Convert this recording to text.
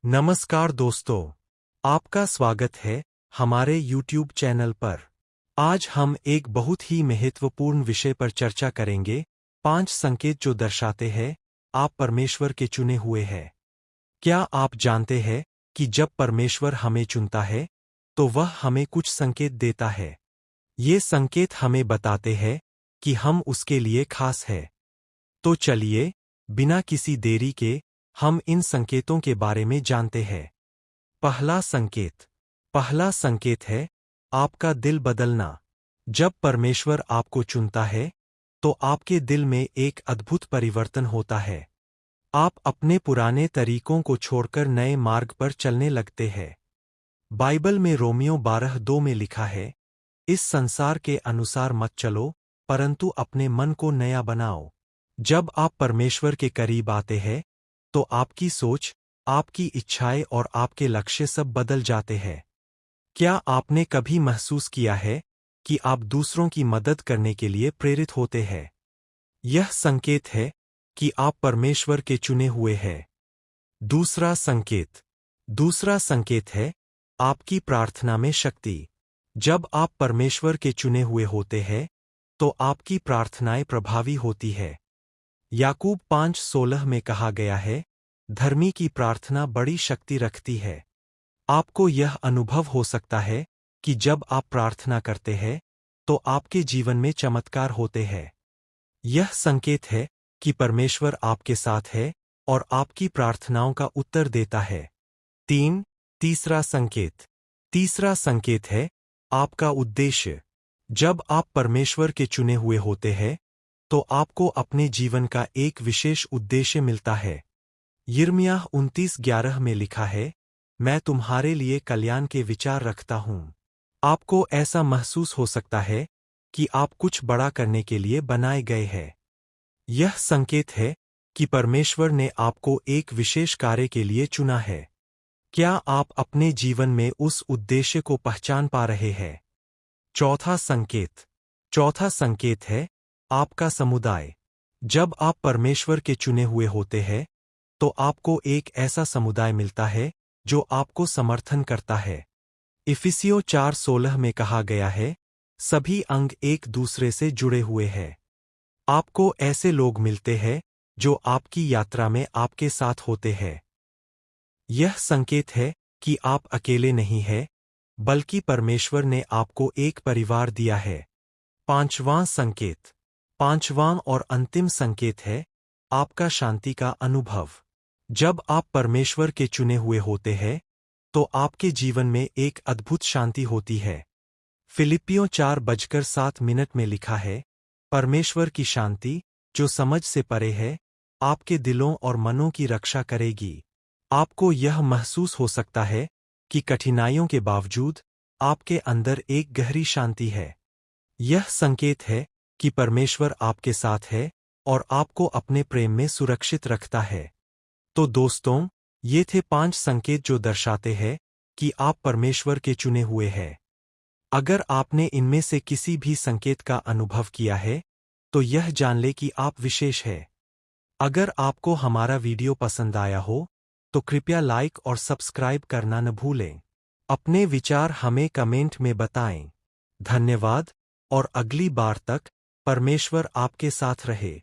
नमस्कार दोस्तों, आपका स्वागत है हमारे YouTube चैनल पर। आज हम एक बहुत ही महत्वपूर्ण विषय पर चर्चा करेंगे, 5 संकेत जो दर्शाते हैं आप परमेश्वर के चुने हुए हैं। क्या आप जानते हैं कि जब परमेश्वर हमें चुनता है, तो वह हमें कुछ संकेत देता है। ये संकेत हमें बताते हैं कि हम उसके लिए खास हैं। तो चलिए, बिना किसी देरी के, हम इन संकेतों के बारे में जानते हैं। पहला संकेत है आपका दिल बदलना। जब परमेश्वर आपको चुनता है, तो आपके दिल में एक अद्भुत परिवर्तन होता है। आप अपने पुराने तरीकों को छोड़कर नए मार्ग पर चलने लगते हैं। बाइबल में रोमियो 12:2 में लिखा है, इस संसार के अनुसार मत चलो, परंतु अपने मन को नया बनाओ। जब आप परमेश्वर के करीब आते हैं, तो आपकी सोच, आपकी इच्छाएं और आपके लक्ष्य सब बदल जाते हैं। क्या आपने कभी महसूस किया है कि आप दूसरों की मदद करने के लिए प्रेरित होते हैं? यह संकेत है कि आप परमेश्वर के चुने हुए हैं। दूसरा संकेत है आपकी प्रार्थना में शक्ति। जब आप परमेश्वर के चुने हुए होते हैं, तो आपकी प्रार्थनाएं प्रभावी होती है। याकूब 5:16 में कहा गया है, धर्मी की प्रार्थना बड़ी शक्ति रखती है। आपको यह अनुभव हो सकता है कि जब आप प्रार्थना करते हैं, तो आपके जीवन में चमत्कार होते हैं। यह संकेत है कि परमेश्वर आपके साथ है और आपकी प्रार्थनाओं का उत्तर देता है। तीसरा संकेत है आपका उद्देश्य। जब आप परमेश्वर के चुने हुए होते हैं, तो आपको अपने जीवन का एक विशेष उद्देश्य मिलता है। यिर्मयाह 29:11 में लिखा है, मैं तुम्हारे लिए कल्याण के विचार रखता हूँ। आपको ऐसा महसूस हो सकता है कि आप कुछ बड़ा करने के लिए बनाए गए हैं। यह संकेत है कि परमेश्वर ने आपको एक विशेष कार्य के लिए चुना है। क्या आप अपने जीवन में उस उद्देश्य को पहचान पा रहे हैं? चौथा संकेत है आपका समुदाय। जब आप परमेश्वर के चुने हुए होते हैं, तो आपको एक ऐसा समुदाय मिलता है जो आपको समर्थन करता है। इफिसियों 4:16 में कहा गया है, सभी अंग एक दूसरे से जुड़े हुए हैं। आपको ऐसे लोग मिलते हैं जो आपकी यात्रा में आपके साथ होते हैं। यह संकेत है कि आप अकेले नहीं हैं, बल्कि परमेश्वर ने आपको एक परिवार दिया है। पांचवां और अंतिम संकेत है आपका शांति का अनुभव। जब आप परमेश्वर के चुने हुए होते हैं, तो आपके जीवन में एक अद्भुत शांति होती है। फिलिप्पियों 4:7 में लिखा है, परमेश्वर की शांति, जो समझ से परे है, आपके दिलों और मनों की रक्षा करेगी। आपको यह महसूस हो सकता है कि कठिनाइयों के बावजूद आपके अंदर एक गहरी शांति है। यह संकेत है कि परमेश्वर आपके साथ है और आपको अपने प्रेम में सुरक्षित रखता है। तो दोस्तों, ये थे 5 संकेत जो दर्शाते हैं कि आप परमेश्वर के चुने हुए हैं। अगर आपने इनमें से किसी भी संकेत का अनुभव किया है, तो यह जान ले कि आप विशेष हैं। अगर आपको हमारा वीडियो पसंद आया हो, तो कृपया लाइक और सब्सक्राइब करना न भूलें। अपने विचार हमें कमेंट में बताएं। धन्यवाद और अगली बार तक परमेश्वर आपके साथ रहे।